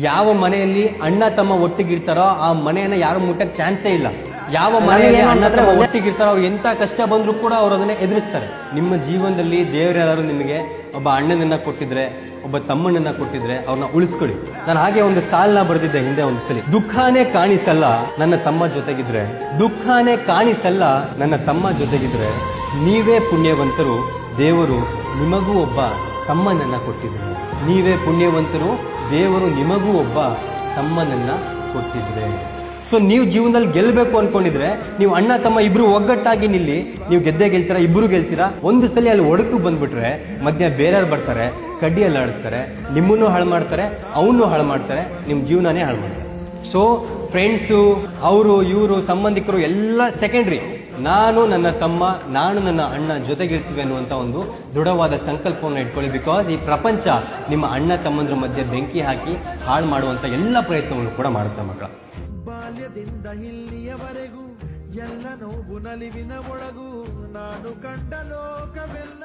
ಯಾವ ಮನೆಯಲ್ಲಿ ಅಣ್ಣ ತಮ್ಮ ಒಟ್ಟಿಗಿರ್ತಾರೋ ಆ ಮನೆಯನ್ನ ಯಾರು ಮುಟ್ಟಕ್ ಚಾನ್ಸೇ ಇಲ್ಲ. ಯಾವ ಮನೆಯಲ್ಲಿ ಅಣ್ಣ ತಮ್ಮ ಒಟ್ಟಿಗಿರ್ತಾರೋ ಅವ್ರು ಎಂತ ಕಷ್ಟ ಬಂದ್ರು ಕೂಡ ಅವ್ರು ಅದನ್ನ ಎದುರಿಸ್ತಾರೆ. ನಿಮ್ಮ ಜೀವನದಲ್ಲಿ ದೇವರಾದ್ರು ನಿಮಗೆ ಒಬ್ಬ ಅಣ್ಣನನ್ನ ಕೊಟ್ಟಿದ್ರೆ, ಒಬ್ಬ ತಮ್ಮನನ್ನ ಕೊಟ್ಟಿದ್ರೆ ಅವ್ರನ್ನ ಉಳಿಸ್ಕೊಳ್ಳಿ. ನಾನು ಹಾಗೆ ಒಂದು ಸಾಲನ್ನ ಬರೆದಿದ್ದೆ ಹಿಂದೆ ಒಂದು ಸಲ. ದುಃಖನೇ ಕಾಣಿಸಲ್ಲ ನನ್ನ ತಮ್ಮ ಜೊತೆಗಿದ್ರೆ, ದುಃಖನೇ ಕಾಣಿಸಲ್ಲ ನನ್ನ ತಮ್ಮ ಜೊತೆಗಿದ್ರೆ, ನೀವೇ ಪುಣ್ಯವಂತರು, ದೇವರು ನಿಮಗೂ ಒಬ್ಬ ತಮ್ಮನನ್ನ ಕೊಟ್ಟಿದ್ದಾರೆ. ನೀವೇ ಪುಣ್ಯವಂತರು, ದೇವರು ನಿಮಗೂ ಒಬ್ಬ ತಮ್ಮನನ್ನ ಕೊಟ್ಟಿದ್ರೆ. ಸೊ ನೀವು ಜೀವನದಲ್ಲಿ ಗೆಲ್ಲಬೇಕು ಅನ್ಕೊಂಡಿದ್ರೆ ನೀವು ಅಣ್ಣ ತಮ್ಮ ಇಬ್ರು ಒಗ್ಗಟ್ಟಾಗಿ ನಿಲ್ಲಿ. ನೀವು ಗೆದ್ದೇ ಗೆಲ್ತೀರಾ, ಇಬ್ರು ಗೆಲ್ತೀರಾ. ಒಂದು ಸಲ ಅಲ್ಲಿ ಒಡಕು ಬಂದ್ಬಿಟ್ರೆ ಮಧ್ಯ ಬೇರೆಯವ್ರು ಬರ್ತಾರೆ, ಕಡ್ಡಿಯಲ್ಲಿ ಆಡಿಸ್ತಾರೆ, ನಿಮ್ಮನ್ನು ಹಾಳು ಮಾಡ್ತಾರೆ, ಅವನು ಹಾಳು ಮಾಡ್ತಾರೆ, ನಿಮ್ಮ ಜೀವನನೇ ಹಾಳು ಮಾಡ್ತಾರೆ. ಸೊ ಫ್ರೆಂಡ್ಸು, ಅವರು ಇವರು ಸಂಬಂಧಿಕರು ಎಲ್ಲ ಸೆಕೆಂಡ್ರಿ. ನಾನು ನನ್ನ ತಮ್ಮ, ನಾನು ನನ್ನ ಅಣ್ಣ ಜೊತೆಗಿರ್ತೀವಿ ಅನ್ನುವಂಥ ಒಂದು ದೃಢವಾದ ಸಂಕಲ್ಪವನ್ನು ಇಟ್ಕೊಳ್ಳಿ. ಬಿಕಾಸ್ ಈ ಪ್ರಪಂಚ ನಿಮ್ಮ ಅಣ್ಣ ತಮ್ಮಂದ್ರ ಮಧ್ಯೆ ಬೆಂಕಿ ಹಾಕಿ ಹಾಳು ಮಾಡುವಂಥ ಎಲ್ಲ ಪ್ರಯತ್ನವನ್ನು ಕೂಡ ಮಾಡುತ್ತೆ ಮಕ್ಕಳ. ಬಾಲ್ಯದಿಂದ ಇಲ್ಲಿಯವರೆಗೂ ಎಲ್ಲ ನೋವು ನಲಿವಿನ ಒಳಗೂ ನಾನು ಕಂಡ ಲೋಕವೆಲ್ಲ